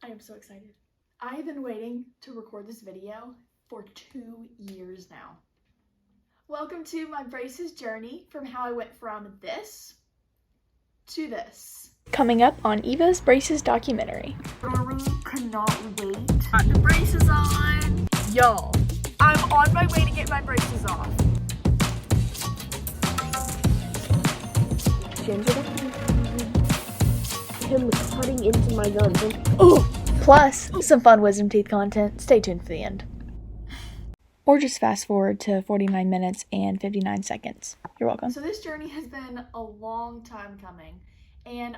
I am so excited. I have been waiting to record this video for 2 years now. Welcome to my braces journey from how I went from this to this. Coming up on Eva's braces documentary. Literally cannot wait. Got the braces on. Y'all, I'm on my way to get my braces off. Him cutting into my gums. Oh! Plus, some fun wisdom teeth content. Stay tuned for the end. Or just fast forward to 49 minutes and 59 seconds. You're welcome. So this journey has been a long time coming, and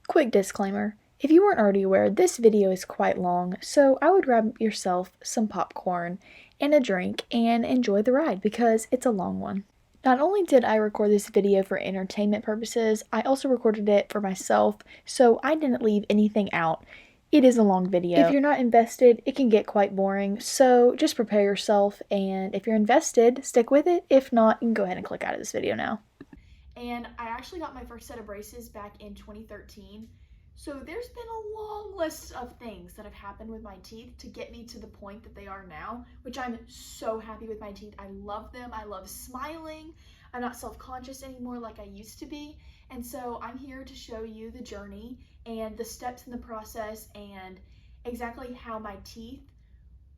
Quick disclaimer. If you weren't already aware, this video is quite long, so I would grab yourself some popcorn and a drink and enjoy the ride because it's a long one. Not only did I record this video for entertainment purposes, I also recorded it for myself, so I didn't leave anything out. It is a long video. If you're not invested, it can get quite boring, so just prepare yourself, and if you're invested, stick with it. If not, you can go ahead and click out of this video now. And I actually got my first set of braces back in 2013. So there's been a long list of things that have happened with my teeth to get me to the point that they are now, which I'm so happy with my teeth. I love them. I love smiling. I'm not self-conscious anymore like I used to be. And so I'm here to show you the journey and the steps in the process and exactly how my teeth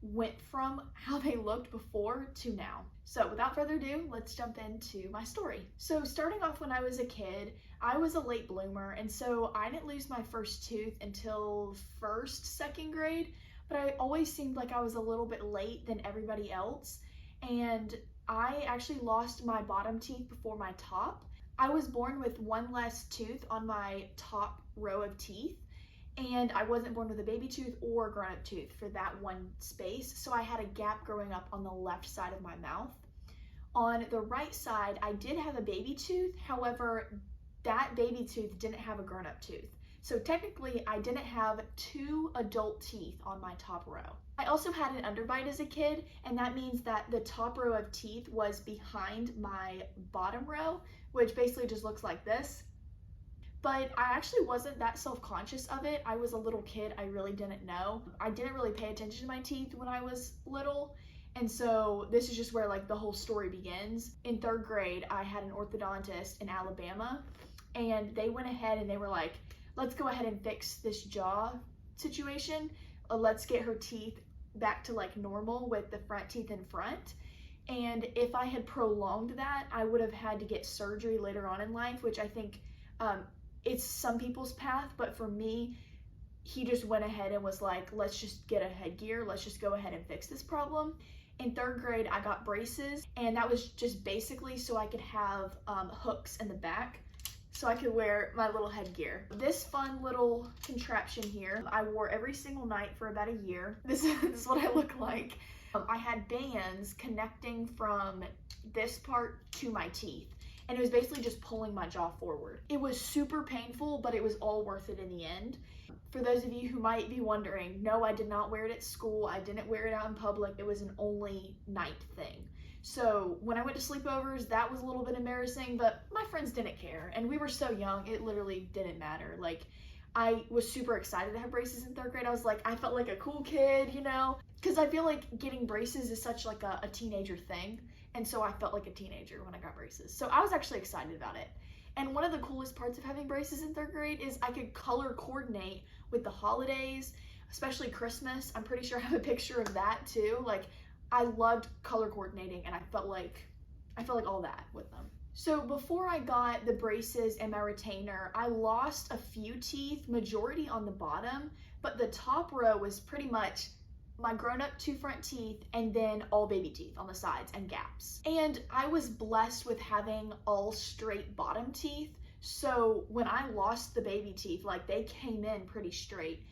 went from how they looked before to now. So without further ado, let's jump into my story. So starting off when I was a kid, I was a late bloomer, and so I didn't lose my first tooth until second grade, but I always seemed like I was a little bit late than everybody else, and I actually lost my bottom teeth before my top. I was born with one less tooth on my top row of teeth, and I wasn't born with a baby tooth or a grown-up tooth for that one space, so I had a gap growing up on the left side of my mouth. On the right side, I did have a baby tooth, however, that baby tooth didn't have a grown-up tooth. So technically, I didn't have 2 adult teeth on my top row. I also had an underbite as a kid, and that means that the top row of teeth was behind my bottom row, which basically just looks like this. But I actually wasn't that self-conscious of it. I was a little kid, I really didn't know. I didn't really pay attention to my teeth when I was little, and so this is just where like the whole story begins. In 3rd grade, I had an orthodontist in Alabama, and they went ahead and they were like, let's go ahead and fix this jaw situation. Let's get her teeth back to like normal with the front teeth in front. And if I had prolonged that, I would have had to get surgery later on in life, which I think it's some people's path, but for me, he just went ahead and was like, let's just get a headgear. Let's just go ahead and fix this problem. In 3rd grade, I got braces, and that was just basically so I could have hooks in the back so I could wear my little headgear. This fun little contraption here, I wore every single night for about a year. This is what I look like. I had bands connecting from this part to my teeth, and it was basically just pulling my jaw forward. It was super painful, but it was all worth it in the end. For those of you who might be wondering, no, I did not wear it at school. I didn't wear it out in public. It was an only night thing. So when I went to sleepovers, that was a little bit embarrassing, but my friends didn't care, and we were so young, it literally didn't matter. Like, I was super excited to have braces in 3rd grade. I was like, I felt like a cool kid, you know? Because I feel like getting braces is such like a teenager thing, and so I felt like a teenager when I got braces. So I was actually excited about it. And one of the coolest parts of having braces in 3rd grade is I could color coordinate with the holidays, especially Christmas. I'm pretty sure I have a picture of that too. Like, I loved color coordinating, and I felt like all that with them. So before I got the braces and my retainer, I lost a few teeth, majority on the bottom, but the top row was pretty much my grown-up 2 front teeth and then all baby teeth on the sides and gaps. And I was blessed with having all straight bottom teeth, so when I lost the baby teeth, like, they came in pretty straight.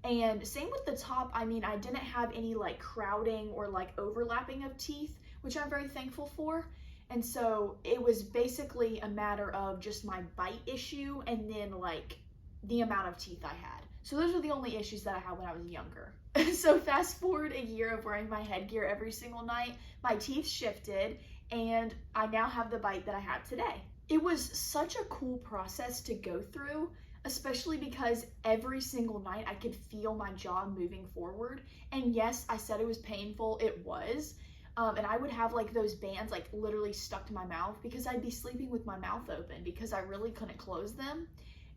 And same with the top. I mean, I didn't have any like crowding or like overlapping of teeth, which I'm very thankful for. And so it was basically a matter of just my bite issue and then like the amount of teeth I had. So those were the only issues that I had when I was younger. So fast forward a year of wearing my headgear every single night, my teeth shifted, and I now have the bite that I have today. It was such a cool process to go through, especially because every single night I could feel my jaw moving forward. And yes, I said it was painful, it was. And I would have like those bands like literally stuck to my mouth because I'd be sleeping with my mouth open because I really couldn't close them.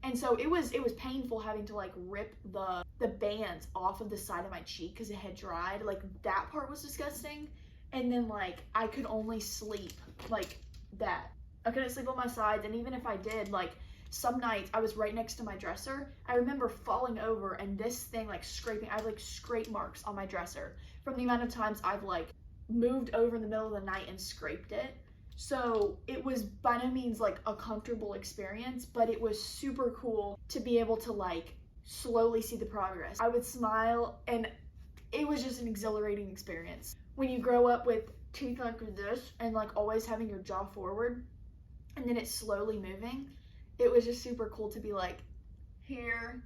And so it was painful having to like rip the bands off of the side of my cheek because it had dried. Like that part was disgusting. And then like I could only sleep like that. I couldn't sleep on my sides, and even if I did, like some nights I was right next to my dresser. I remember falling over and this thing like scraping. I have like scrape marks on my dresser from the amount of times I've like moved over in the middle of the night and scraped it. So it was by no means like a comfortable experience, but it was super cool to be able to like slowly see the progress. I would smile, and it was just an exhilarating experience. When you grow up with teeth like this and like always having your jaw forward and then it's slowly moving, it was just super cool to be like here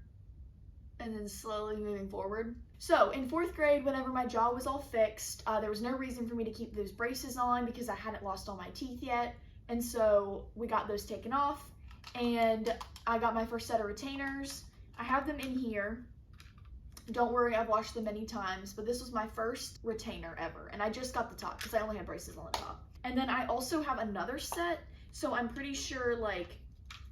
and then slowly moving forward. So in 4th grade, whenever my jaw was all fixed, there was no reason for me to keep those braces on because I hadn't lost all my teeth yet. And so we got those taken off and I got my first set of retainers. I have them in here. Don't worry, I've washed them many times, but this was my first retainer ever. And I just got the top because I only had braces on the top. And then I also have another set. So I'm pretty sure like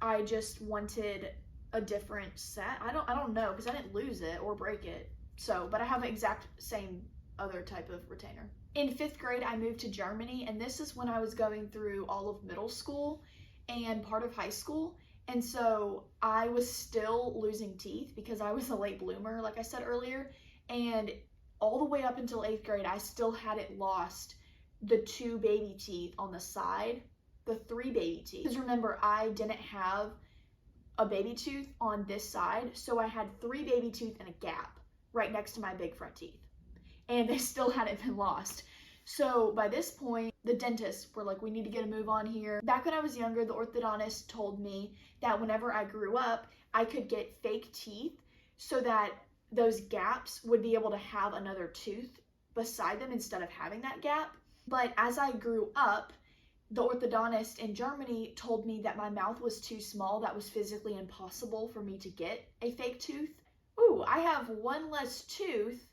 I just wanted a different set. I don't know because I didn't lose it or break it. So, but I have the exact same other type of retainer. In 5th grade, I moved to Germany, and this is when I was going through all of middle school and part of high school. And so I was still losing teeth because I was a late bloomer, like I said earlier. And all the way up until 8th grade, I still hadn't lost the 2 baby teeth on the side, the 3 baby teeth. Because remember, I didn't have a baby tooth on this side, so I had 3 baby teeth and a gap right next to my big front teeth, and they still hadn't been lost. So by this point, the dentists were like, we need to get a move on here. Back when I was younger, the orthodontist told me that whenever I grew up, I could get fake teeth so that those gaps would be able to have another tooth beside them instead of having that gap. But as I grew up, the orthodontist in Germany told me that my mouth was too small, that was physically impossible for me to get a fake tooth. Ooh, I have 1 less tooth,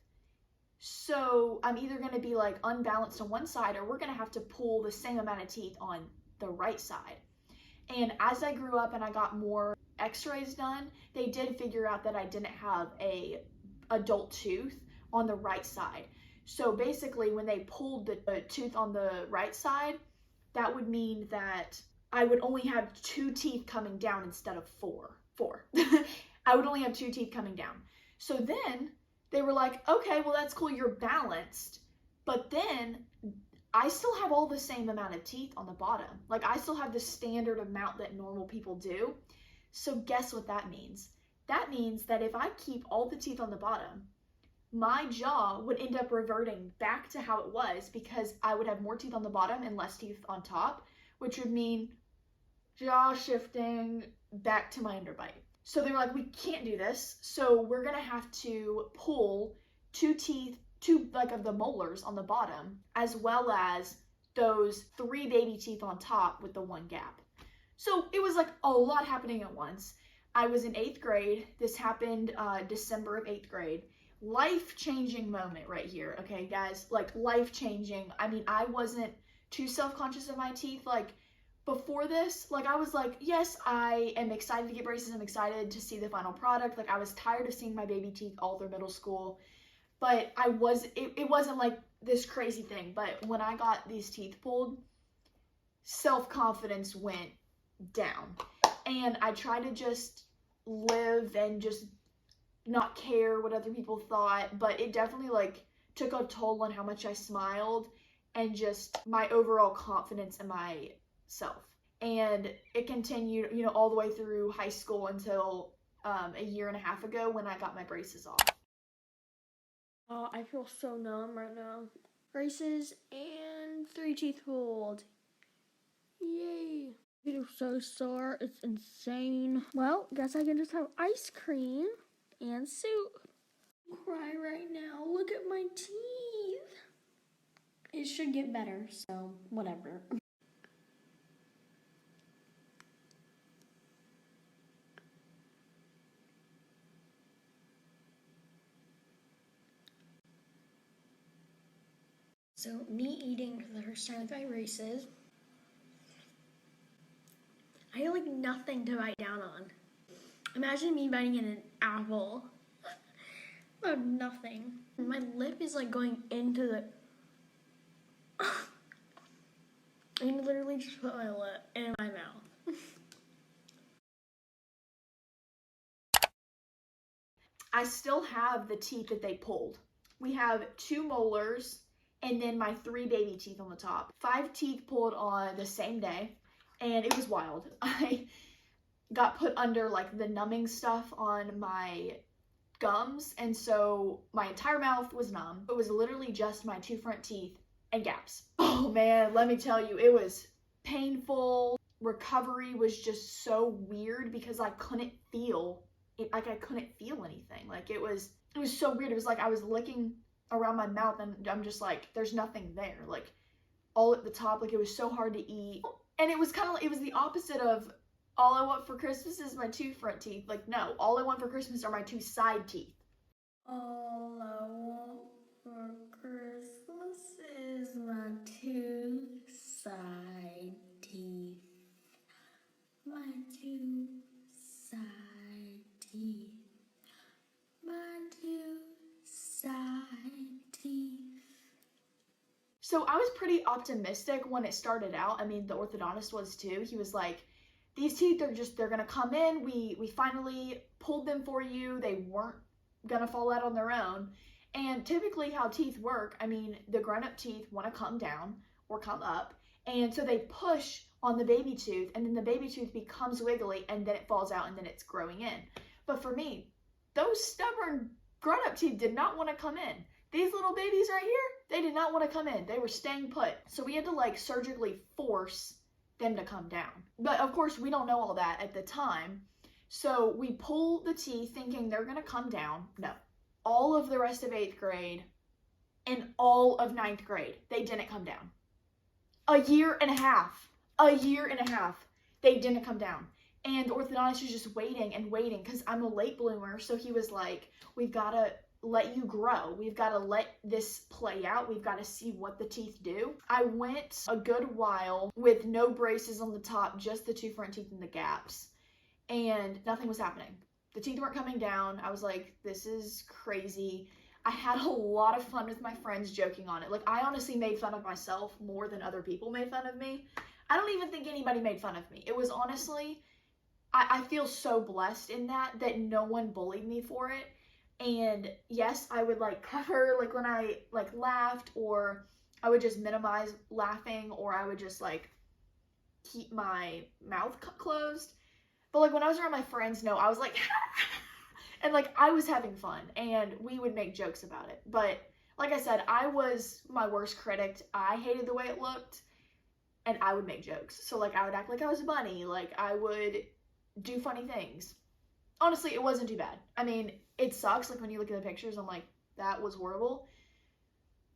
so I'm either going to be like unbalanced on one side or we're going to have to pull the same amount of teeth on the right side. And as I grew up and I got more x-rays done, they did figure out that I didn't have a adult tooth on the right side. So basically when they pulled the tooth on the right side, that would mean that I would only have 2 teeth coming down instead of 4. I would only have 2 teeth coming down. So then they were like, okay, well, that's cool, you're balanced. But then I still have all the same amount of teeth on the bottom. Like I still have the standard amount that normal people do. So guess what that means? That means that if I keep all the teeth on the bottom, my jaw would end up reverting back to how it was because I would have more teeth on the bottom and less teeth on top, which would mean jaw shifting back to my underbite. So they were like, we can't do this. So we're gonna have to pull 2 teeth, 2 like of the molars on the bottom, as well as those 3 baby teeth on top with the 1 gap. So it was like a lot happening at once. I was in 8th grade. This happened December of 8th grade. Life-changing moment right here, okay guys, like life-changing. I mean, I wasn't too self-conscious of my teeth like before this. Like I was like, yes, I am excited to get braces, I'm excited to see the final product. Like I was tired of seeing my baby teeth all through middle school, but it wasn't like this crazy thing. But when I got these teeth pulled, self-confidence went down, and I tried to just live and just not care what other people thought, but it definitely like took a toll on how much I smiled and just my overall confidence in myself. And it continued, you know, all the way through high school until a year and a half ago when I got my braces off. I feel so numb right now. Braces and 3 teeth pulled. Yay. I feel so sore. It's insane. Well, guess I can just have ice cream and soup. Cry right now. Look at my teeth. It should get better, so whatever. So, me eating for the first time with my braces. I had like nothing to bite down on. Imagine me biting in an apple. I have nothing. My lip is like going into the... I can literally just put my lip in my mouth. I still have the teeth that they pulled. We have 2 molars and then my 3 baby teeth on the top. 5 teeth pulled on the same day, and it was wild. I got put under like the numbing stuff on my gums, and so my entire mouth was numb. It was literally just my 2 front teeth and gaps. Oh man, let me tell you, it was painful. Recovery was just so weird because I couldn't feel it, like I couldn't feel anything. Like it was so weird. It was like I was licking around my mouth and I'm just like, there's nothing there. Like all at the top, like it was so hard to eat. And it was kind of, it was the opposite of all I want for Christmas is my 2 front teeth. Like no, all I want for Christmas are my 2 side teeth. All I want for Christmas is my 2 side teeth. My 2 side teeth. My 2 side teeth. So I was pretty optimistic when it started out. I mean, the orthodontist was too. He was like, these teeth are just, they're gonna come in. We finally pulled them for you. They weren't gonna fall out on their own. And typically how teeth work, I mean, the grown-up teeth wanna come down or come up. And so they push on the baby tooth, and then the baby tooth becomes wiggly, and then it falls out, and then it's growing in. But for me, those stubborn grown-up teeth did not want to come in. These little babies right here, they did not want to come in. They were staying put. So we had to like surgically force them to come down. But of course, we don't know all that at the time. So we pull the teeth thinking they're going to come down. No. All of the rest of 8th grade and all of 9th grade, they didn't come down. A year and a half, they didn't come down. And the orthodontist was just waiting and waiting because I'm a late bloomer. So he was like, we've got to let you grow. We've got to let this play out. We've got to see what the teeth do. I went a good while with no braces on the top, just the 2 front teeth and the gaps. And nothing was happening. The teeth weren't coming down. I was like, this is crazy. I had a lot of fun with my friends joking on it. Like, I honestly made fun of myself more than other people made fun of me. I don't even think anybody made fun of me. It was honestly, I feel so blessed in that no one bullied me for it. And yes, I would like cover like when I like laughed, or I would just minimize laughing, or I would just like keep my mouth closed. But like when I was around my friends, no, I was like and like I was having fun and we would make jokes about it. But like I said, I was my worst critic. I hated the way it looked and I would make jokes. So like I would act like I was a bunny, like I would do funny things. Honestly, it wasn't too bad. I mean, it sucks. Like when you look at the pictures, I'm like, that was horrible.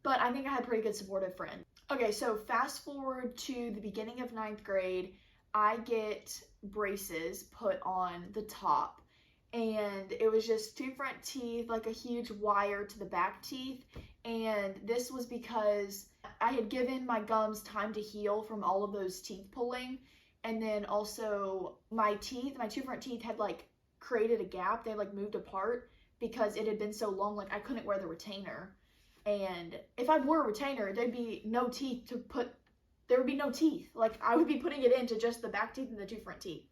But I think I had a pretty good supportive friend. Okay, so fast forward to the beginning of 9th grade, I get braces put on the top. And it was just 2 front teeth, like a huge wire to the back teeth. And this was because I had given my gums time to heal from all of those teeth pulling. And then also my teeth, my 2 front teeth had like created a gap. They like moved apart because it had been so long, like I couldn't wear the retainer. And if I wore a retainer, there'd be no teeth to put, there would be no teeth. Like I would be putting it into just the back teeth and the 2 front teeth.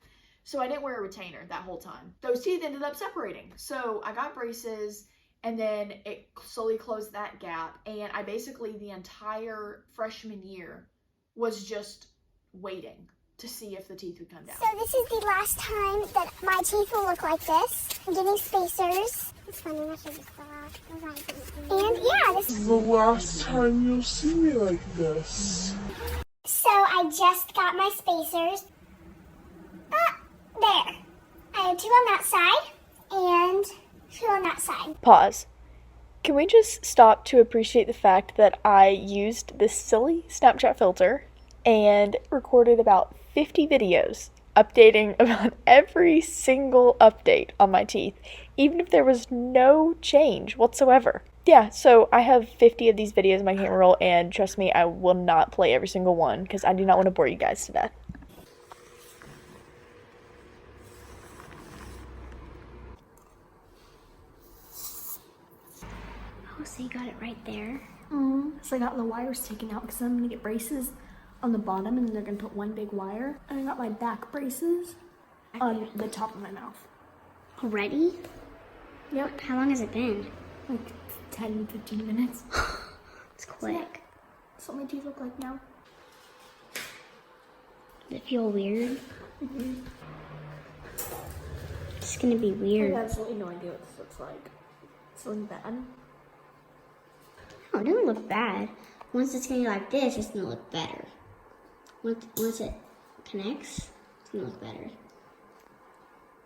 So I didn't wear a retainer that whole time. Those teeth ended up separating. So I got braces and then it slowly closed that gap. And I basically, the entire freshman year was just waiting to see if the teeth would come down. So this is the last time that my teeth will look like this. I'm getting spacers. It's funny, my should just fell out. And yeah, this is the last time you'll see me like this. So I just got my spacers. There. I have 2 on that side and 2 on that side. Pause. Can we just stop to appreciate the fact that I used this silly Snapchat filter and recorded about 50 videos updating about every single update on my teeth, even if there was no change whatsoever. Yeah, so I have 50 of these videos in my camera roll, and trust me, I will not play every single one because I do not want to bore you guys to death. Oh, so you got it right there. So I got the wires taken out because I'm gonna get braces on the bottom, and then they're gonna put one big wire. And I got my back braces on the top of my mouth. Already? Yep, How long has it been? like 10, 15 minutes. It's quick. That's what my teeth look like now. Does it feel weird? It's gonna be I weird. have absolutely no idea what this looks like. It's looking bad. Oh, it doesn't look bad. Once it's gonna be like this, it's gonna look better. Once it connects, it's gonna look better.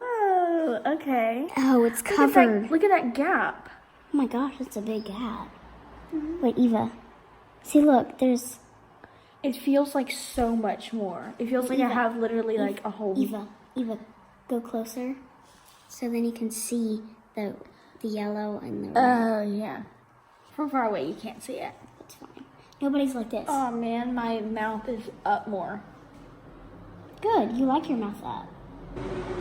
Oh, okay. Oh, it's covered. Look at that gap. Oh my gosh, that's a big gap. Wait, Eva. See, look, there's... It feels like so much more. It feels like I Eva, have literally like a whole... Eva, go closer. So then you can see the yellow and the red. Oh, yeah. From far away, you can't see it. It's fine. Nobody's like this. Oh, man, my mouth is up more. Good, you like your mouth up.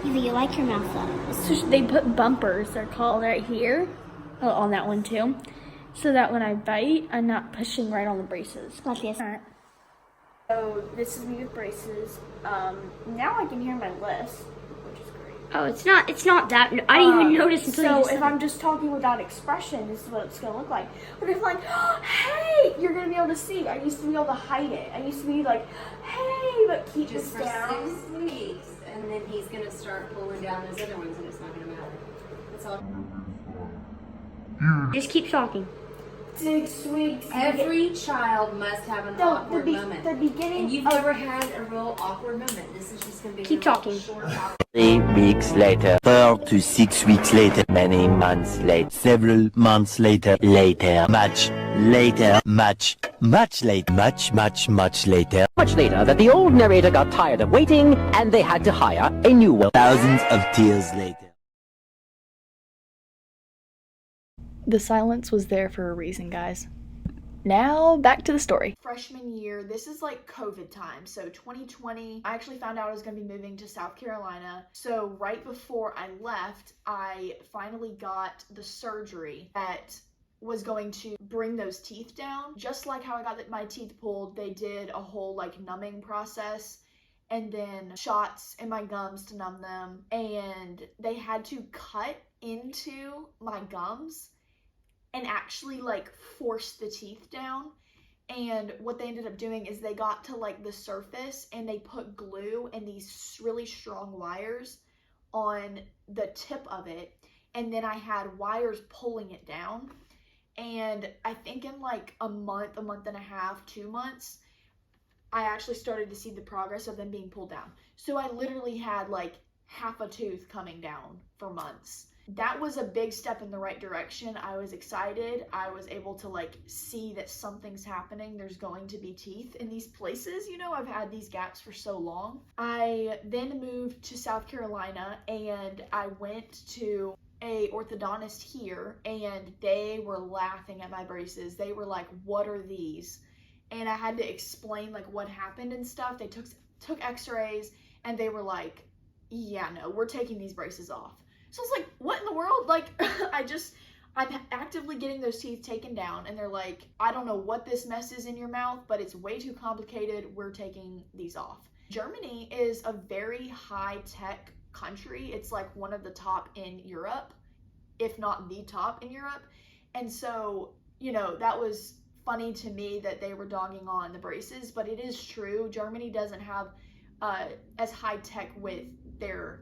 Eva, you like your mouth up. So they put bumpers, they're called, right here. Oh, on that one, too. So that when I bite, I'm not pushing right on the braces. Like this. Alright. So this is me with braces. Now I can hear my list, which is great. Oh, it's not that. I didn't even notice until you So just if said I'm just talking without expression, this is what it's gonna look like. But if like, hey, you're gonna be able to see. I used to be able to hide it. I used to be like, hey, but keep Just this for down. 6 weeks, and then he's gonna start pulling down those other ones, and it's not gonna matter. That's all. Just keep talking. 6 weeks. Every child must have an awkward moment. The beginning. And you've never had a real awkward moment. This is just gonna be Keep a real talking. short, awkward. 3 weeks later, 4 to 6 weeks later, many months later, several months later, much later, much later, much later, Much later, that the old narrator got tired of waiting and they had to hire a new one. thousands of tears later. The silence was there for a reason, guys. Now, back to the story. Freshman year, this is like COVID time, so 2020, I actually found out I was going to be moving to South Carolina. So right before I left, I finally got the surgery that was going to bring those teeth down. Just like how I got my teeth pulled, they did a whole like numbing process and then shots in my gums to numb them, and they had to cut into my gums and actually like force the teeth down. And what they ended up doing is they got to like the surface and they put glue and these really strong wires on the tip of it, and then I had wires pulling it down. And I think in like a month and a half, 2 months, I actually started to see the progress of them being pulled down. So I literally had like half a tooth coming down for months. That was a big step in the right direction. I was excited. I was able to like see that something's happening. There's going to be teeth in these places. You know, I've had these gaps for so long. I then moved to South Carolina and I went to a orthodontist here, and they were laughing at my braces. They were like, what are these? And I had to explain like what happened and stuff. They took x-rays and they were like, yeah, no, we're taking these braces off. So I was like, what in the world? Like, I'm actively getting those teeth taken down, and they're like, I don't know what this mess is in your mouth, but it's way too complicated. We're taking these off. Germany is a very high-tech country. It's like one of the top in Europe, if not the top in Europe. And so, you know, that was funny to me that they were dogging on the braces, but it is true. Germany doesn't have as high-tech with their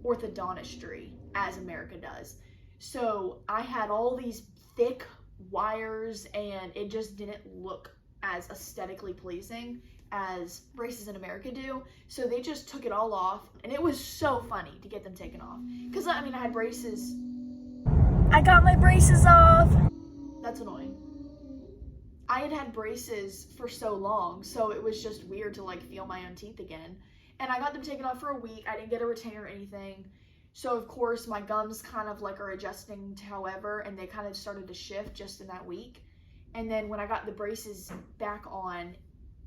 orthodontistry as America does. So I had all these thick wires and it just didn't look as aesthetically pleasing as braces in America do. So they just took it all off, and it was so funny to get them taken off. Because I mean, I had braces. I got my braces off. That's annoying. I had braces for so long, so it was just weird to like feel my own teeth again. And I got them taken off for a week. I didn't get a retainer or anything. So of course my gums kind of like are adjusting to however, and they kind of started to shift just in that week. And then when I got the braces back on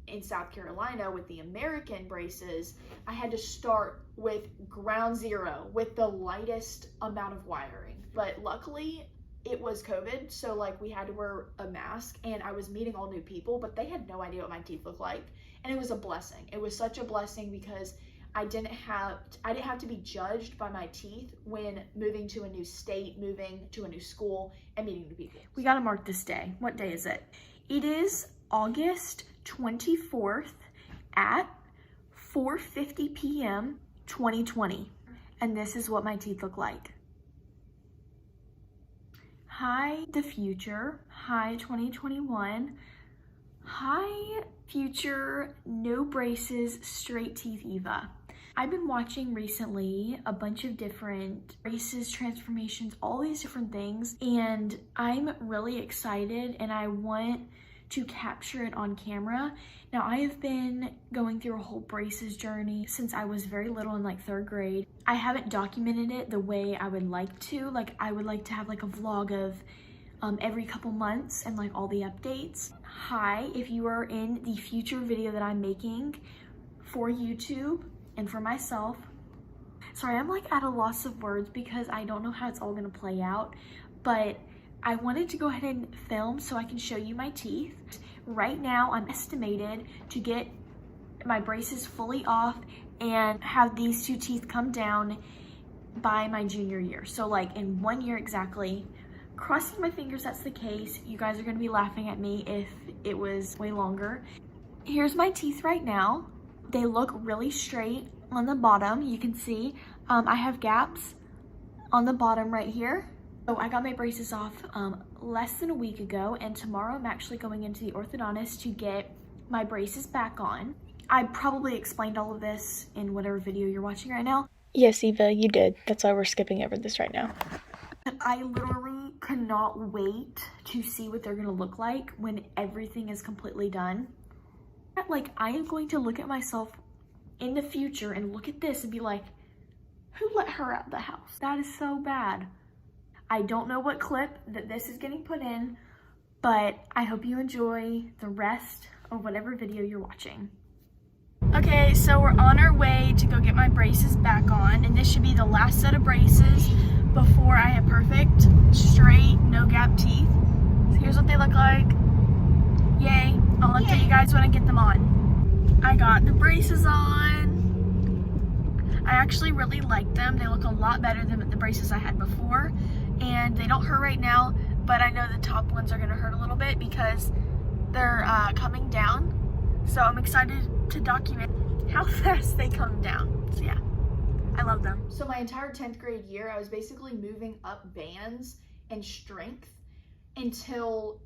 in South Carolina with the American braces, I had to start with ground zero with the lightest amount of wiring. But luckily it was COVID, so like we had to wear a mask, and I was meeting all new people, but they had no idea what my teeth looked like. And it was a blessing. It was such a blessing because I didn't have to be judged by my teeth when moving to a new state, moving to a new school, and meeting new people. We gotta mark this day. What day is it? It is August 24th at 4:50 p.m. 2020. And this is what my teeth look like. Hi, the future. Hi, 2021. Hi, future no braces, straight teeth Eva. I've been watching recently a bunch of different braces, transformations, all these different things, and I'm really excited and I want to capture it on camera. Now, I have been going through a whole braces journey since I was very little in like 3rd grade. I haven't documented it the way I would like to. Like, I would like to have like a vlog of every couple months and like all the updates. Hi, if you are in the future video that I'm making for YouTube and for myself. Sorry, I'm like at a loss of words because I don't know how it's all gonna play out, but I wanted to go ahead and film so I can show you my teeth. Right now, I'm estimated to get my braces fully off and have these 2 teeth come down by my junior year. So like in 1 year exactly. Crossing my fingers that's the case. You guys are gonna be laughing at me if it was way longer. Here's my teeth right now. They look really straight on the bottom. You can see I have gaps on the bottom right here. So I got my braces off less than a week ago, and tomorrow I'm actually going into the orthodontist to get my braces back on. I probably explained all of this in whatever video you're watching right now. Yes, Eva, you did. That's why we're skipping over this right now. I literally cannot wait to see what they're gonna look like when everything is completely done. Like, I am going to look at myself in the future and look at this and be like, who let her out of the house? That is so bad. I don't know what clip that this is getting put in, but I hope you enjoy the rest of whatever video you're watching. Okay, so we're on our way to go get my braces back on, and this should be the last set of braces before I have perfect, straight, no gap teeth. So here's what they look like. Yay. I'll update you guys when I get them on. I got the braces on. I actually really like them. They look a lot better than the braces I had before, and they don't hurt right now, but I know the top ones are gonna hurt a little bit because they're coming down. So I'm excited to document how fast they come down. So yeah, I love them. So my entire 10th grade year, I was basically moving up bands and strength until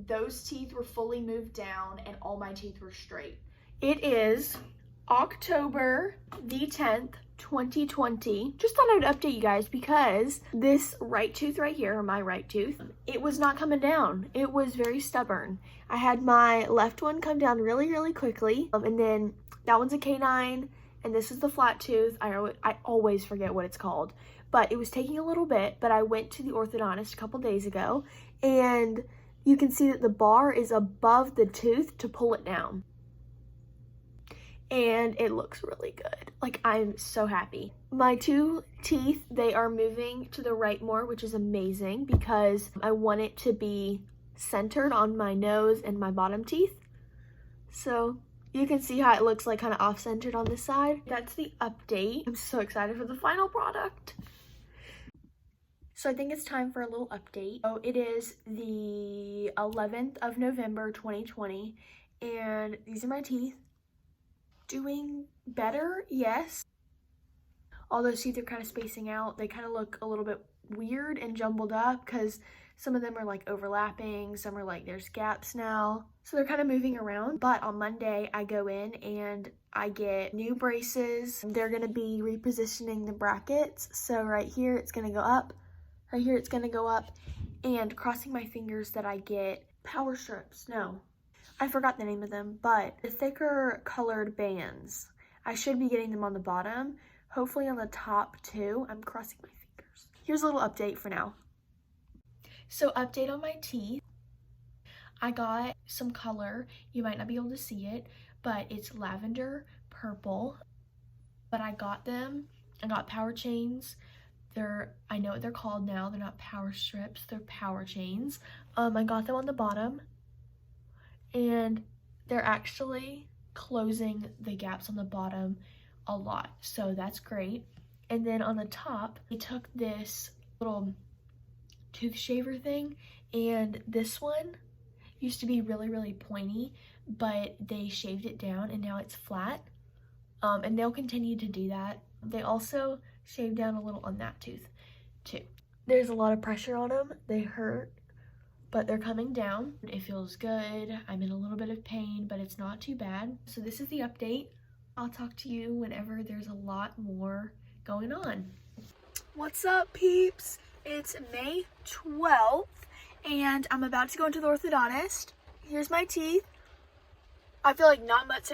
those teeth were fully moved down and all my teeth were straight. It is October the 10th, 2020. Just thought I would update you guys because this right tooth right here, my right tooth, it was not coming down. It was very stubborn. I had my left one come down really, really quickly. And then that one's a canine, and this is the flat tooth. I always forget what it's called, but it was taking a little bit, but I went to the orthodontist a couple days ago, and you can see that the bar is above the tooth to pull it down. And it looks really good. Like, I'm so happy. My 2 teeth, they are moving to the right more, which is amazing because I want it to be centered on my nose and my bottom teeth. So you can see how it looks like kind of off-centered on this side. That's the update. I'm so excited for the final product. So I think it's time for a little update. Oh, it is the 11th of November, 2020, and these are my teeth. Doing better, yes. All those teeth are kind of spacing out. They kind of look a little bit weird and jumbled up because some of them are like overlapping, some are like there's gaps now. So they're kind of moving around. But on Monday, I go in and I get new braces. They're gonna be repositioning the brackets. So right here, it's gonna go up. Right here, it's gonna go up. And crossing my fingers that I get power strips. No, I forgot the name of them, but the thicker colored bands. I should be getting them on the bottom, Hopefully on the top too. I'm crossing my fingers. Here's a little update for now. So update on my teeth. I got some color. You might not be able to see it, but it's lavender purple. But I got them. I got power chains. I know what they're called now. They're not power strips, they're power chains. I got them on the bottom, and they're actually closing the gaps on the bottom a lot, so that's great. And then on the top, I took this little tooth shaver thing, and this one used to be really pointy, but they shaved it down and now it's flat. And they'll continue to do that. They also shaved down a little on that tooth too. There's a lot of pressure on them. They hurt, but they're coming down. It feels good. I'm in a little bit of pain, but it's not too bad. So this is the update. I'll talk to you whenever there's a lot more going on. What's up, peeps? It's May 12th, and I'm about to go into the orthodontist. Here's my teeth. I feel like not much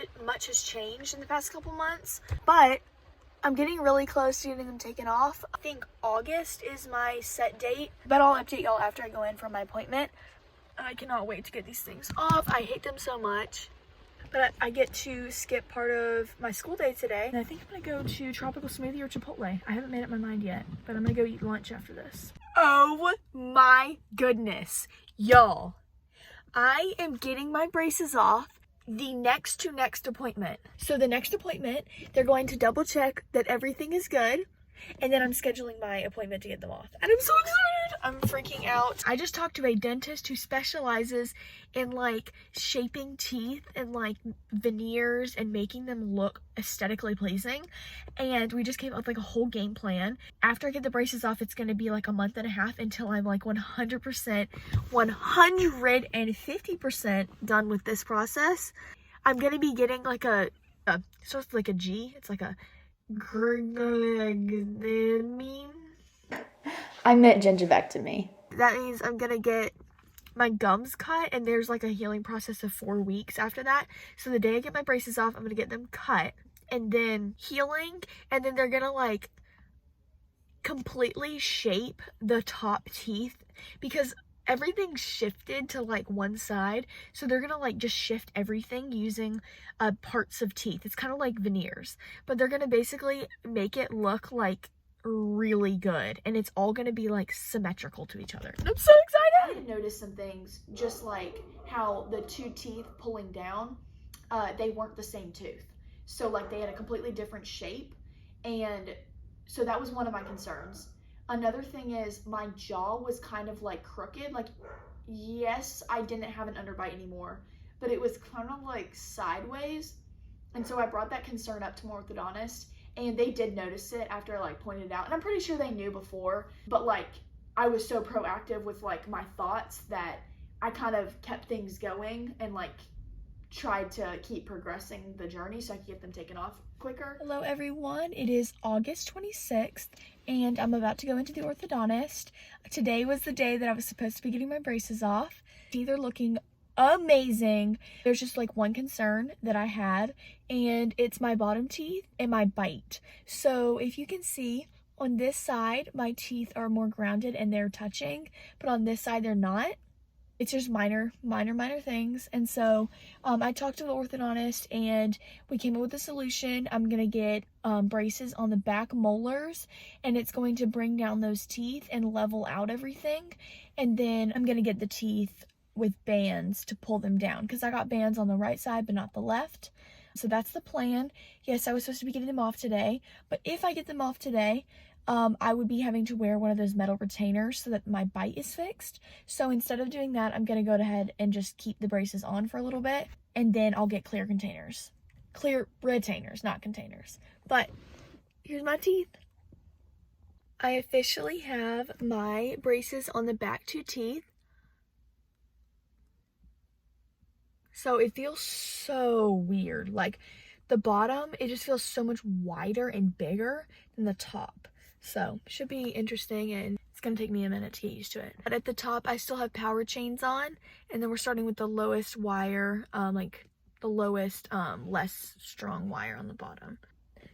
has changed in the past couple months, but I'm getting really close to getting them taken off. I think August is my set date, but I'll update y'all after I go in for my appointment. I cannot wait to get these things off. I hate them so much, but I get to skip part of my school day today, and I think I'm gonna go to Tropical Smoothie or Chipotle. I haven't made up my mind yet, but I'm gonna go eat lunch after this. Oh my goodness, y'all. I am getting my braces off the next to next appointment. So the next appointment, they're going to double check that everything is good, and then I'm scheduling my appointment to get them off. And I'm so excited! I'm freaking out. I just talked to a dentist who specializes in like shaping teeth and like veneers and making them look aesthetically pleasing. And we just came up with like a whole game plan. After I get the braces off, it's gonna be like a month and a half until I'm like 100%, 150% done with this process. I'm gonna be getting like a starts with like a G. It's like a I meant gingivectomy. That means I'm gonna get my gums cut, and there's like a healing process of 4 weeks after that. So the day I get my braces off, I'm gonna get them cut and then healing, and then they're gonna like completely shape the top teeth because everything shifted to like one side, so they're gonna like just shift everything using parts of teeth. It's kind of like veneers, but they're gonna basically make it look like really good, and it's all gonna be like symmetrical to each other. I'm so excited. I did notice some things, just like how the two teeth pulling down, they weren't the same tooth, so like they had a completely different shape, and so that was one of my concerns. Another thing is my jaw was kind of like crooked. Like, yes, I didn't have an underbite anymore, but it was kind of like sideways. And so I brought that concern up to my orthodontist, and they did notice it after I like pointed it out. And I'm pretty sure they knew before, but like I was so proactive with like my thoughts that I kind of kept things going and like tried to keep progressing the journey so I could get them taken off quicker. Hello everyone, it is August 26th and I'm about to go into the orthodontist. Today was the day that I was supposed to be getting my braces off. Teeth are looking amazing. There's just like one concern that I had, and it's my bottom teeth and my bite. So if you can see on this side, my teeth are more grounded and they're touching, but on this side they're not. It's just minor things. And so I talked to the orthodontist and we came up with a solution. I'm gonna get braces on the back molars, and it's going to bring down those teeth and level out everything. And then I'm gonna get the teeth with bands to pull them down, because I got bands on the right side but not the left. So that's the plan. Yes, I was supposed to be getting them off today, but if I get them off today, I would be having to wear one of those metal retainers so that my bite is fixed. So instead of doing that, I'm gonna go ahead and just keep the braces on for a little bit, and then I'll get clear containers. Clear retainers, not containers. But here's my teeth. I officially have my braces on the back two teeth. So it feels so weird. Like the bottom, it just feels so much wider and bigger than the top. So should be interesting, and it's gonna take me a minute to get used to it. But at the top, I still have power chains on, and then we're starting with the lowest wire, like the lowest, less strong wire on the bottom.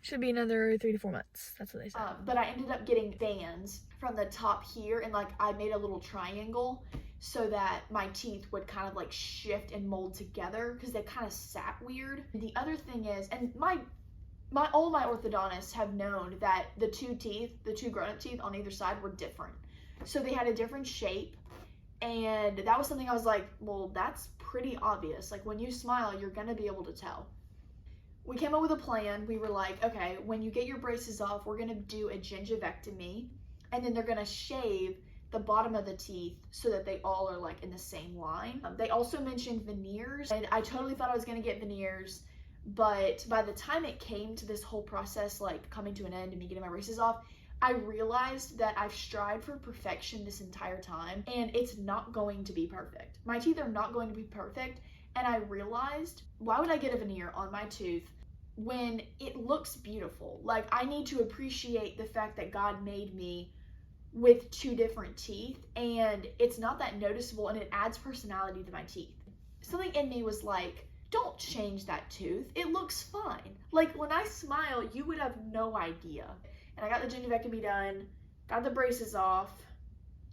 Should be another 3 to 4 months. That's what they said. But I ended up getting bands from the top here, and like I made a little triangle so that my teeth would kind of like shift and mold together because they kind of sat weird. The other thing is, and all my orthodontists have known that the two grown-up teeth on either side were different. So they had a different shape, and that was something I was like, well, that's pretty obvious. Like when you smile, you're gonna be able to tell. We came up with a plan. We were like, okay, when you get your braces off, we're gonna do a gingivectomy, and then they're gonna shave the bottom of the teeth so that they all are like in the same line. They also mentioned veneers, and I totally thought I was gonna get veneers, but by the time it came to this whole process, like coming to an end and me getting my braces off, I realized that I've strived for perfection this entire time, and it's not going to be perfect. My teeth are not going to be perfect, and I realized, why would I get a veneer on my tooth when it looks beautiful? Like, I need to appreciate the fact that God made me with two different teeth, and it's not that noticeable, and it adds personality to my teeth. Something in me was like, don't change that tooth. It looks fine. Like, when I smile, you would have no idea. And I got the gingivectomy done, got the braces off,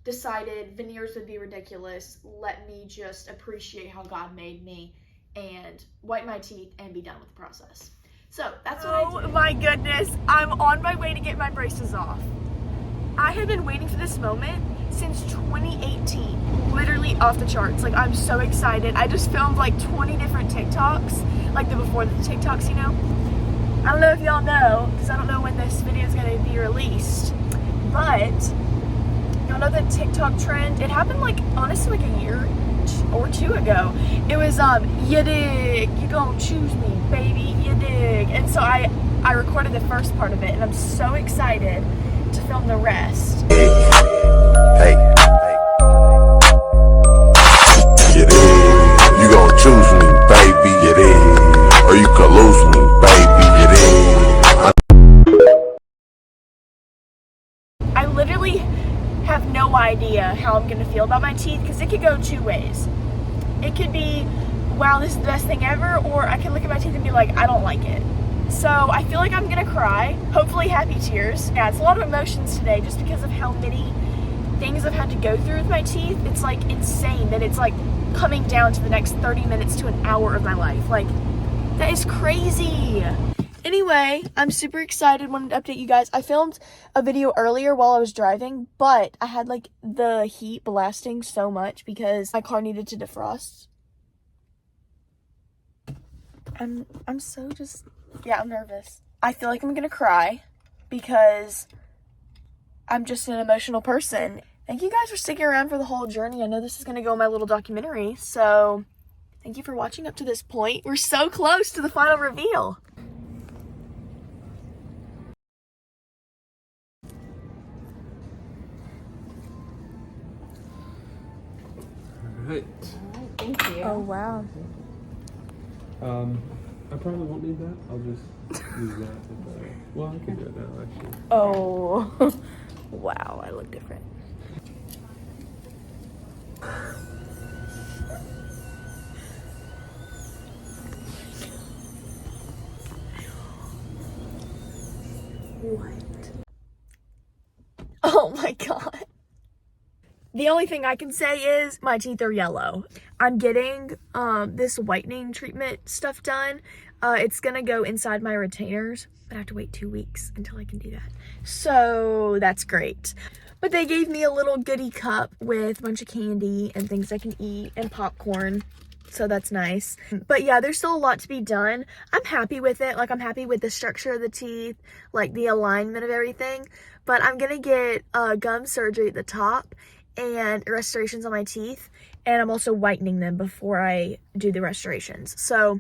decided veneers would be ridiculous. Let me just appreciate how God made me and wipe my teeth and be done with the process. So that's what I did. Oh my goodness, I'm on my way to get my braces off. I have been waiting for this moment since 2018, literally off the charts. Like, I'm so excited. I just filmed like 20 different TikToks, like the before the TikToks, you know? I don't know if y'all know, because I don't know when this video is going to be released, but y'all know the TikTok trend? It happened like, honestly, like a year or two ago. It was, you dig, you gon' choose me, baby, you dig. And so I recorded the first part of it, and I'm so excited to film the rest. Hey, you dig? You gon' choose me, baby, you dig? Or you can lose me, baby, you dig? I literally have no idea how I'm gonna feel about my teeth, because it could go two ways. It could be, wow, this is the best thing ever, or I can look at my teeth and be like, I don't like it. So I feel like I'm gonna cry, hopefully happy tears. Yeah, it's a lot of emotions today just because of how many things I've had to go through with my teeth. It's like insane that it's like coming down to the next 30 minutes to an hour of my life. Like, that is crazy. Anyway, I'm super excited, wanted to update you guys. I filmed a video earlier while I was driving, but I had like the heat blasting so much because my car needed to defrost. I'm so just, yeah, I'm nervous. I feel like I'm gonna cry because I'm just an emotional person. Thank you guys for sticking around for the whole journey. I know this is gonna go in my little documentary, so thank you for watching up to this point. We're so close to the final reveal. Alright. Thank you. Oh, wow. I probably won't need that. I'll just use that. Well, I can do it now, actually. Oh, wow, I look different. What? Oh my god. The only thing I can say is my teeth are yellow. I'm getting this whitening treatment stuff done. It's gonna go inside my retainers, but I have to wait 2 weeks until I can do that. So that's great. But they gave me a little goodie cup with a bunch of candy and things I can eat and popcorn. So that's nice. But yeah, there's still a lot to be done. I'm happy with it. Like, I'm happy with the structure of the teeth, like the alignment of everything. But I'm gonna get gum surgery at the top and restorations on my teeth, and I'm also whitening them before I do the restorations. So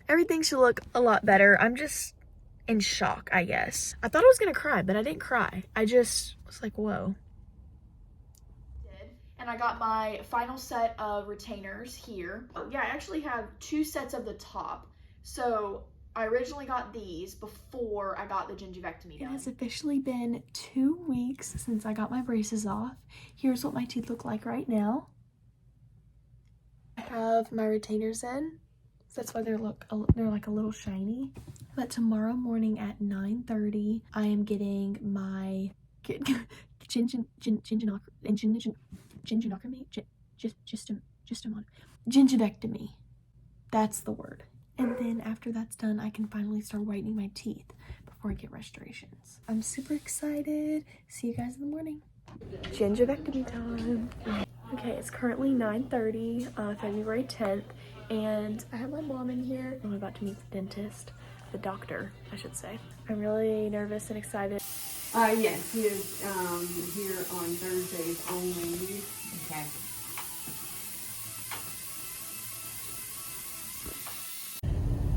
everything should look a lot better. I'm just in shock, I guess. I thought I was gonna cry, but I didn't cry. I just was like, whoa. And I got my final set of retainers here. Yeah, I actually have 2 sets of the top. So I originally got these before I got the gingivectomy done. It has officially been 2 weeks since I got my braces off. Here's what my teeth look like right now. I have my retainers in, So that's why they're like a little shiny. But tomorrow morning at 9:30, I am getting my gingivectomy. That's the word. And then after that's done, I can finally start whitening my teeth before I get restorations. I'm super excited. See you guys in the morning. Gingivectomy time. Okay, it's currently 9:30, February 10th, and I have my mom in here. I'm about to meet the dentist, the doctor, I should say. I'm really nervous and excited. Yes, he is here on Thursdays only. Okay.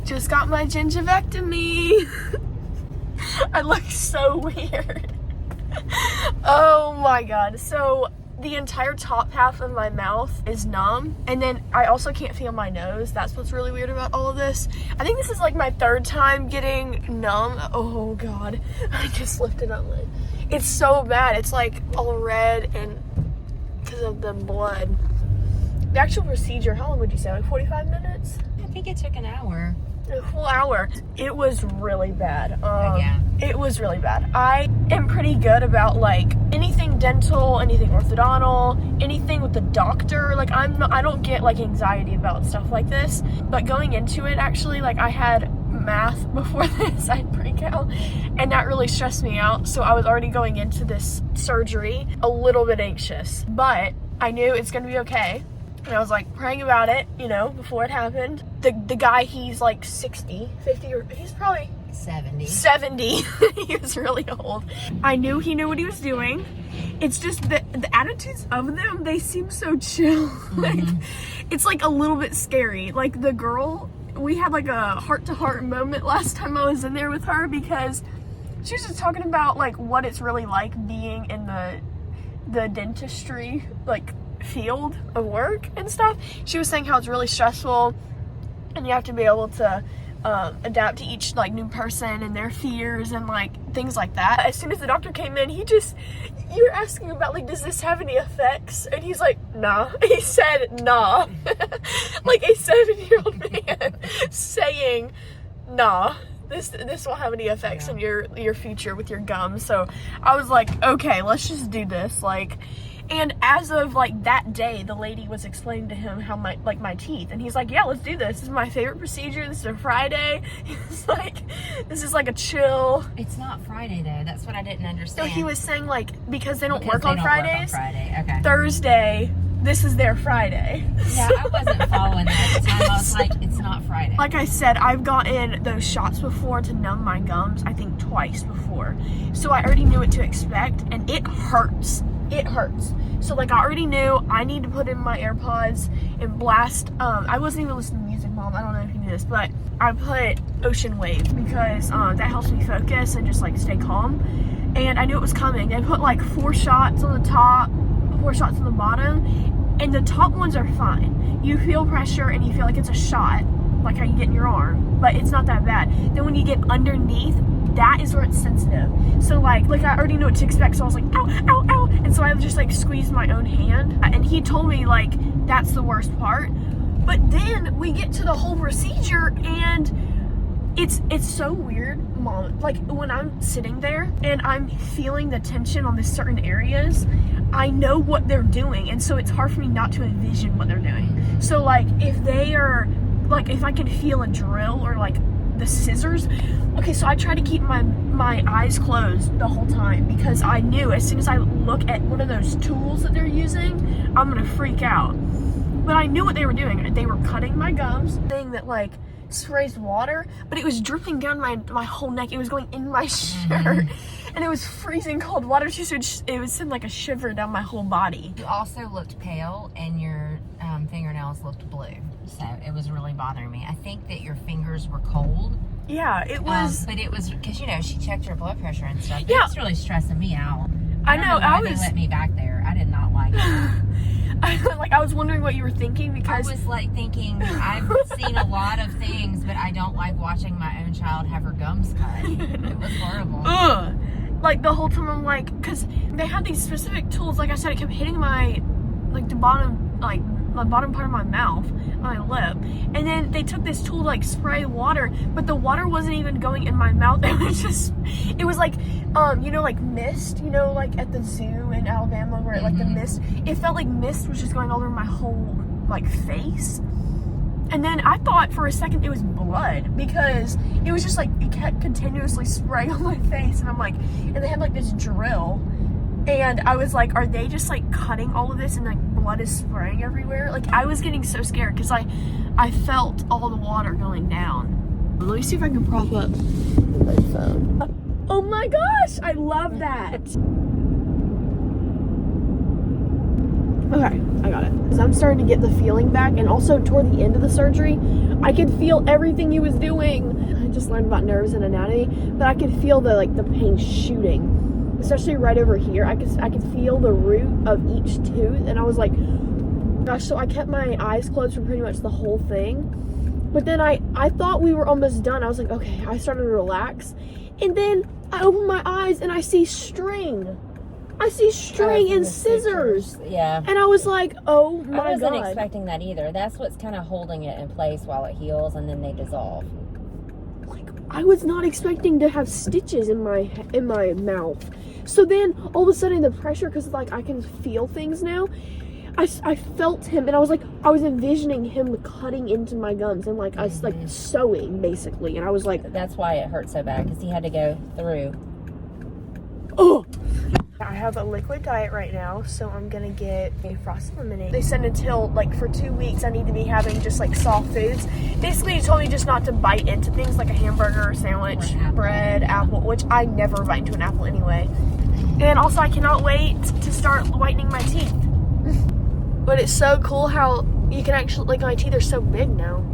Just got my gingivectomy. I look so weird. Oh my god. So the entire top half of my mouth is numb, and then I also can't feel my nose. That's what's really weird about all of this. I think this is like my 3rd time getting numb. Oh god. I just lifted up my... It's so bad. It's like all red and because of the blood. The actual procedure, how long would you say? Like 45 minutes? I think it took an hour. A full hour. It was really bad. Yeah. It was really bad. I am pretty good about like anything dental, anything orthodontal, anything with the doctor. Like I don't get like anxiety about stuff like this. But going into it, actually, like I had math before this, I'd break out, and that really stressed me out. So I was already going into this surgery a little bit anxious, but I knew it's gonna be okay. And I was like praying about it, you know, before it happened. The guy, he's like 60, 50, or he's probably 70. 70. He was really old. I knew he knew what he was doing. It's just the attitudes of them, they seem so chill. Like, it's like a little bit scary. Like the girl, we had like a heart-to-heart moment last time I was in there with her, because she was just talking about like what it's really like being in the dentistry, like field of work and stuff. She was saying how it's really stressful and you have to be able to adapt to each like new person and their fears and like things like that. As soon as the doctor came in, you're asking about like, does this have any effects? And he's like, nah. He said nah. Like a 70-year-old man saying nah. This won't have any effects on your future with your gums. So I was like, okay, let's just do this. Like, and as of like that day, the lady was explaining to him how my teeth, and he's like, yeah, let's do this. This is my favorite procedure. This is a Friday. He's like, this is like a chill. It's not Friday though. That's what I didn't understand. So he was saying like, because they don't work on Fridays. Okay. Thursday, this is their Friday. Yeah, I wasn't following that at the time. I was like, it's not Friday. Like I said, I've gotten those shots before to numb my gums, I think twice before. So I already knew what to expect, and it hurts. It hurts. So like I already knew I need to put in my AirPods and blast. I wasn't even listening to music, Mom. I don't know if you knew this, but I put Ocean Wave because that helps me focus and just like stay calm. And I knew it was coming. They put like 4 shots on the top, 4 shots on the bottom, and the top ones are fine. You feel pressure and you feel like it's a shot, like how you get in your arm, but it's not that bad. Then when you get underneath, that is where it's sensitive. So like I already knew what to expect, so I was like, ow, ow, ow. And so I just like squeezed my own hand, and he told me like, that's the worst part. But then we get to the whole procedure, and it's so weird, Mom. Like when I'm sitting there and I'm feeling the tension on the certain areas, I know what they're doing, and so it's hard for me not to envision what they're doing. So like if they are, like if I can feel a drill or like the scissors. Okay, so I try to keep my eyes closed the whole time, because I knew as soon as I look at one of those tools that they're using, I'm gonna freak out. But I knew what they were doing. They were cutting my gums, thing that like sprays water, but it was dripping down my whole neck. It was going in my shirt, and it was freezing cold water. It would send like a shiver down my whole body. You also looked pale, and your fingernails looked blue, so it was really bothering me. I think that your fingers were cold. Yeah, it was. But it was because, you know, she checked your blood pressure and stuff. Yeah. It was really stressing me out. I know. They let me back there. I did not like it. I was wondering what you were thinking, because I was like thinking, I've seen a lot of things, but I don't like watching my own child have her gums cut. It was horrible. Ugh. Like the whole time I'm like, because they had these specific tools. Like I said, it kept hitting my, like the bottom like the bottom part of my mouth, my lip, and then they took this tool to like spray water, but the water wasn't even going in my mouth. It was like you know, like mist, you know, like at the zoo in Alabama where like the mist, it felt like mist was just going all over my whole like face. And then I thought for a second it was blood, because it was just like, it kept continuously spraying on my face, and I'm like, and they had like this drill, and I was like, are they just like cutting all of this and like blood is spraying everywhere? Like, I was getting so scared because I felt all the water going down. Let me see if I can prop up my phone. Oh my gosh, I love that. Okay, I got it. So I'm starting to get the feeling back, and also toward the end of the surgery, I could feel everything he was doing. I just learned about nerves and anatomy, but I could feel the pain shooting, especially right over here. I could feel the root of each tooth, and I was like, gosh. So I kept my eyes closed for pretty much the whole thing. But then I thought we were almost done. I was like, okay. I started to relax, and then I opened my eyes and I see string. I see string and scissors. Yeah. And I was like, oh my God. I wasn't expecting that either. That's what's kind of holding it in place while it heals, and then they dissolve. Like, I was not expecting to have stitches in my mouth. So then all of a sudden the pressure, because like I can feel things now, I felt him, and I was envisioning him cutting into my gums and like us like sewing basically, and I was like, that's why it hurt so bad, because he had to go through. Oh, I have a liquid diet right now, so I'm gonna get a frosted lemonade. They said until like for 2 weeks I need to be having just like soft foods. Basically, he told me just not to bite into things like a hamburger, sandwich, bread, apple, which I never bite into an apple anyway. And also, I cannot wait to start whitening my teeth. But it's so cool how you can actually, like, my teeth are so big now.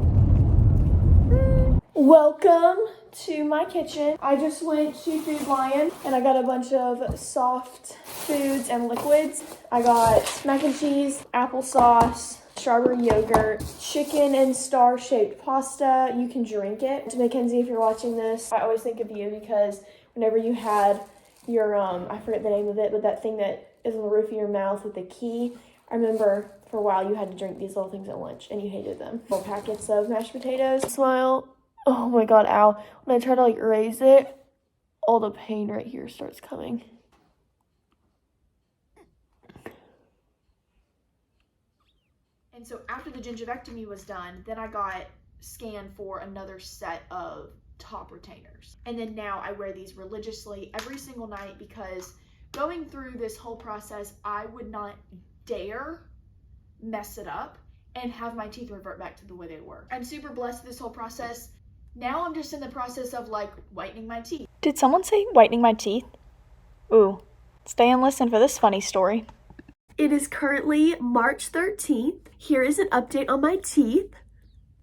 Welcome to my kitchen. I just went to Food Lion and I got a bunch of soft foods and liquids. I got mac and cheese, applesauce, strawberry yogurt, chicken and star-shaped pasta. You can drink it. To Mackenzie, if you're watching this, I always think of you, because whenever you had your, I forget the name of it, but that thing that is on the roof of your mouth with the key, I remember for a while you had to drink these little things at lunch and you hated them. Little packets of mashed potatoes. Smile. Oh my God, ow. When I try to like raise it, all the pain right here starts coming. And so after the gingivectomy was done, then I got scanned for another set of top retainers. And then now I wear these religiously every single night, because going through this whole process, I would not dare mess it up and have my teeth revert back to the way they were. I'm super blessed with this whole process. Now I'm just in the process of like whitening my teeth. Did someone say whitening my teeth? Ooh, stay and listen for this funny story. It is currently March 13th. Here is an update on my teeth.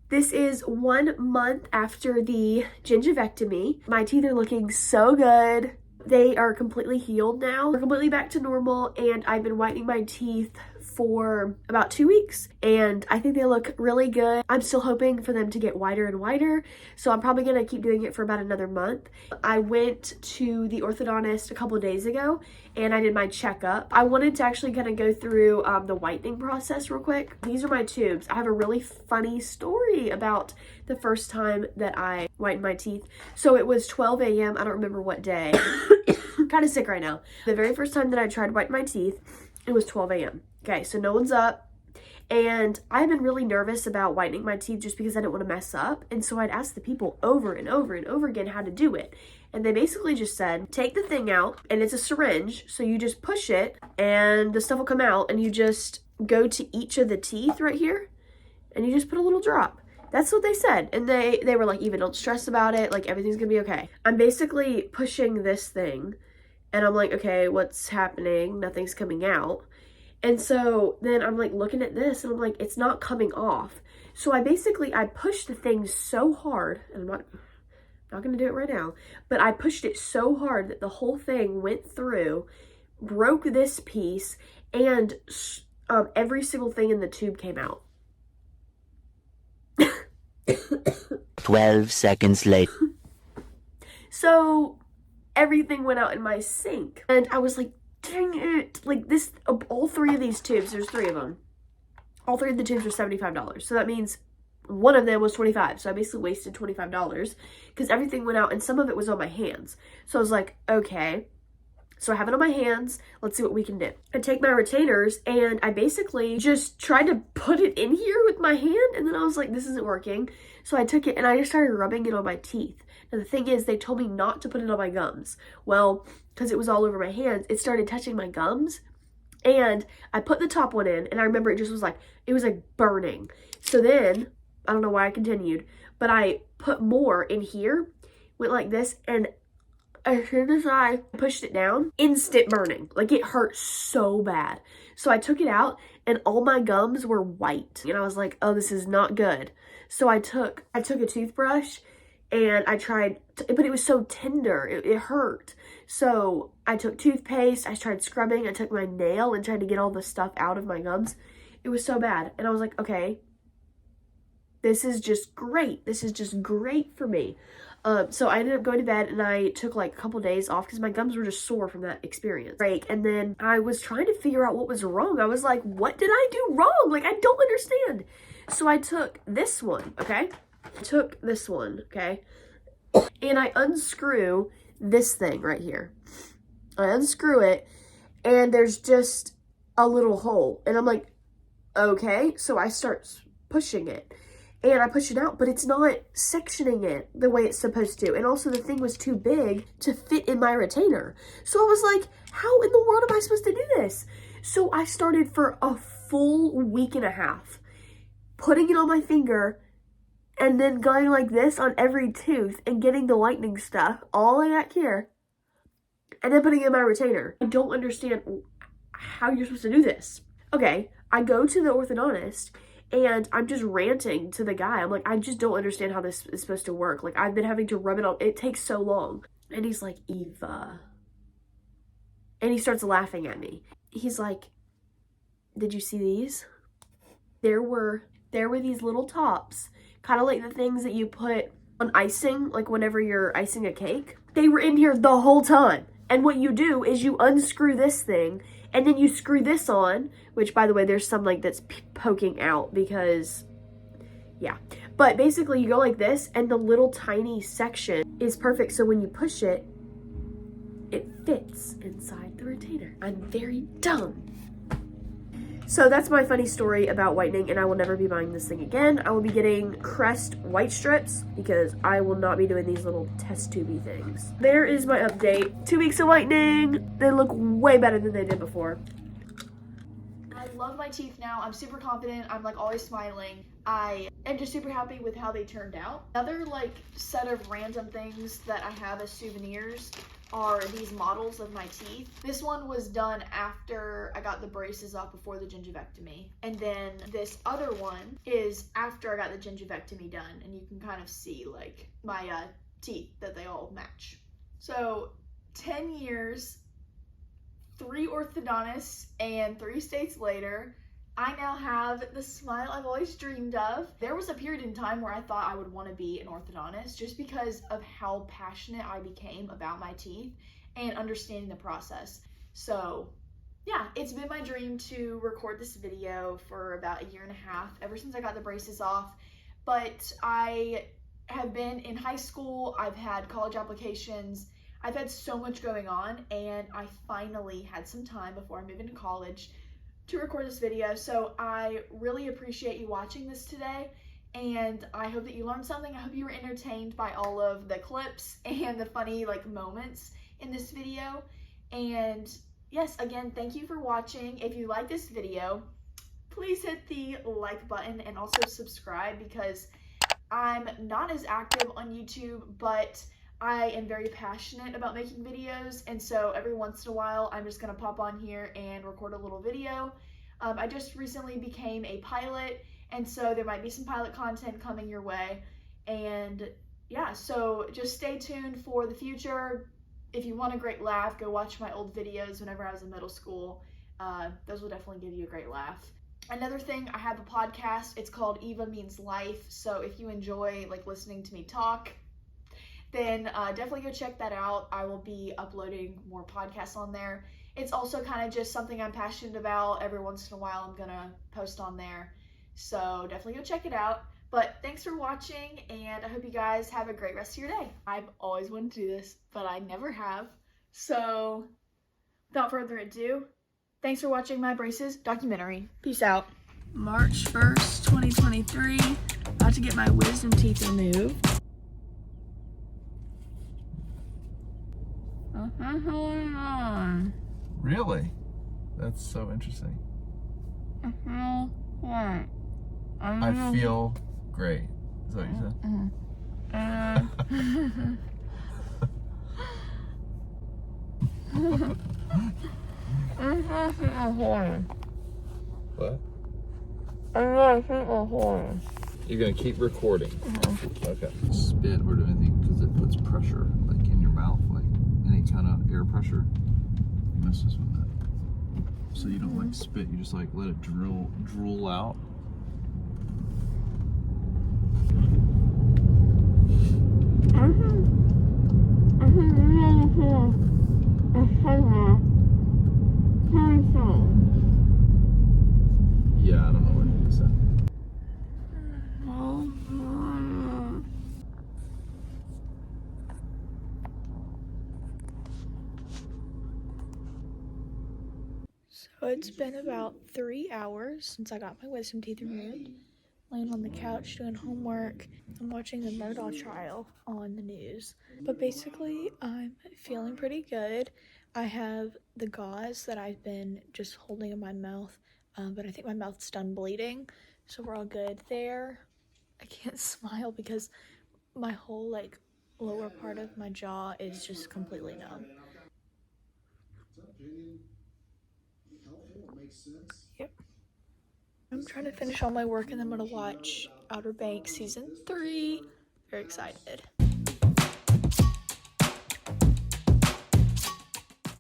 This is 1 month after the gingivectomy. My teeth are looking so good. They are completely healed now. They're completely back to normal, and I've been whitening my teeth for about 2 weeks, and I think they look really good. I'm still hoping for them to get whiter and whiter, so I'm probably gonna keep doing it for about another month. I went to the orthodontist a couple of days ago, and I did my checkup. I wanted to actually kind of go through the whitening process real quick. These are my tubes. I have a really funny story about the first time that I whitened my teeth. So it was 12 a.m. I don't remember what day. I'm kind of sick right now. The very first time that I tried to whiten my teeth, it was 12 a.m. Okay, so no one's up. And I've been really nervous about whitening my teeth just because I didn't want to mess up. And so I'd ask the people over and over and over again how to do it. And they basically just said, take the thing out, and it's a syringe. So you just push it and the stuff will come out, and you just go to each of the teeth right here and you just put a little drop. That's what they said. And they were like, even don't stress about it. Like, everything's gonna be okay. I'm basically pushing this thing and I'm like, okay, what's happening? Nothing's coming out. And so then I'm like looking at this and I'm like, it's not coming off. So I pushed the thing so hard, and I'm not gonna do it right now, but I pushed it so hard that the whole thing went through, broke this piece, and every single thing in the tube came out. 12 seconds later. So everything went out in my sink, and I was like, dang it, like this, all three of these tubes, there's 3 of them. All 3 of the tubes were $75. So that means one of them was $25. So I basically wasted $25 because everything went out and some of it was on my hands. So I was like, okay, so I have it on my hands. Let's see what we can do. I take my retainers and I basically just tried to put it in here with my hand. And then I was like, this isn't working. So I took it and I just started rubbing it on my teeth. Now the thing is, they told me not to put it on my gums. Well, because it was all over my hands, it started touching my gums. And I put the top one in and I remember it was like burning. So then, I don't know why I continued, but I put more in here, went like this, and as soon as I pushed it down, instant burning. Like it hurt so bad. So I took it out and all my gums were white. And I was like, oh, this is not good. So I took a toothbrush and I tried, but it was so tender, it hurt. So I took toothpaste, I tried scrubbing, I took my nail and tried to get all the stuff out of my gums. It was so bad. And I was like, okay, this is just great. This is just great for me. So I ended up going to bed and I took like a couple days off because my gums were just sore from that experience. Right. And then I was trying to figure out what was wrong. I was like, what did I do wrong? Like, I don't understand. So I took this one, okay? And I unscrew this thing right here. I unscrew it and there's just a little hole. And I'm like, okay. So I start pushing it. And I push it out, but it's not sectioning it the way it's supposed to. And also the thing was too big to fit in my retainer. So I was like, how in the world am I supposed to do this? So I started for a full week and a half, putting it on my finger and then going like this on every tooth and getting the whitening stuff all the way back here and then putting it in my retainer. I don't understand how you're supposed to do this. Okay, I go to the orthodontist and I'm just ranting to the guy. I'm like, I just don't understand how this is supposed to work. Like, I've been having to rub it on. It takes so long. And he's like, Eva. And he starts laughing at me. He's like, did you see these? There were these little tops, kind of like the things that you put on icing, like whenever you're icing a cake. They were in here the whole time. And what you do is you unscrew this thing and then you screw this on, which by the way, there's some like that's poking out because, yeah. But basically you go like this and the little tiny section is perfect. So when you push it, it fits inside the retainer. I'm very dumb. So that's my funny story about whitening, and I will never be buying this thing again. I will be getting Crest white strips because I will not be doing these little test tubey things. There is my update. 2 weeks of whitening. They look way better than they did before. I love my teeth now. I'm super confident. I'm like always smiling. I am just super happy with how they turned out. Another like set of random things that I have as souvenirs are these models of my teeth. This one was done after I got the braces off before the gingivectomy. And then this other one is after I got the gingivectomy done. And you can kind of see like my teeth that they all match. So 10 years, 3 orthodontists, and 3 states later, I now have the smile I've always dreamed of. There was a period in time where I thought I would want to be an orthodontist just because of how passionate I became about my teeth and understanding the process. So yeah, it's been my dream to record this video for about 1.5 years, ever since I got the braces off. But I have been in high school, I've had college applications, I've had so much going on, and I finally had some time before I moved into college to record this video. So I really appreciate you watching this today, and I hope that you learned something. I hope you were entertained by all of the clips and the funny like moments in this video. And yes, again, thank you for watching. If you like this video, please hit the like button and also subscribe, because I'm not as active on YouTube, but I am very passionate about making videos, and so every once in a while I'm just gonna pop on here and record a little video. I just recently became a pilot, and so there might be some pilot content coming your way. And yeah, so just stay tuned for the future. If you want a great laugh, go watch my old videos whenever I was in middle school. Those will definitely give you a great laugh. Another thing, I have a podcast. It's called Eva Means Life. So if you enjoy like listening to me talk, then definitely go check that out. I will be uploading more podcasts on there. It's also kind of just something I'm passionate about. Every once in a while I'm gonna post on there. So definitely go check it out. But thanks for watching, and I hope you guys have a great rest of your day. I've always wanted to do this, but I never have. So without further ado, thanks for watching my braces documentary. Peace out. March 1st, 2023. About to get my wisdom teeth removed. Really? That's so interesting. I feel great. Is that what you said? What? You're gonna keep recording. Okay. Spit or do anything because it puts pressure, like in your mouth, like any kind of air pressure messes with that. So you don't like spit, you just like let it drool out. Yeah, I don't know what you said. So it's been about 3 hours since I got my wisdom teeth removed. Laying on the couch doing homework. I'm watching the Murdaugh trial on the news. But basically, I'm feeling pretty good. I have the gauze that I've been just holding in my mouth, but I think my mouth's done bleeding, so we're all good there. I can't smile because my whole like lower part of my jaw is just completely numb. Yep. I'm trying to finish all my work and then I'm gonna watch Outer Banks season 3. Very excited.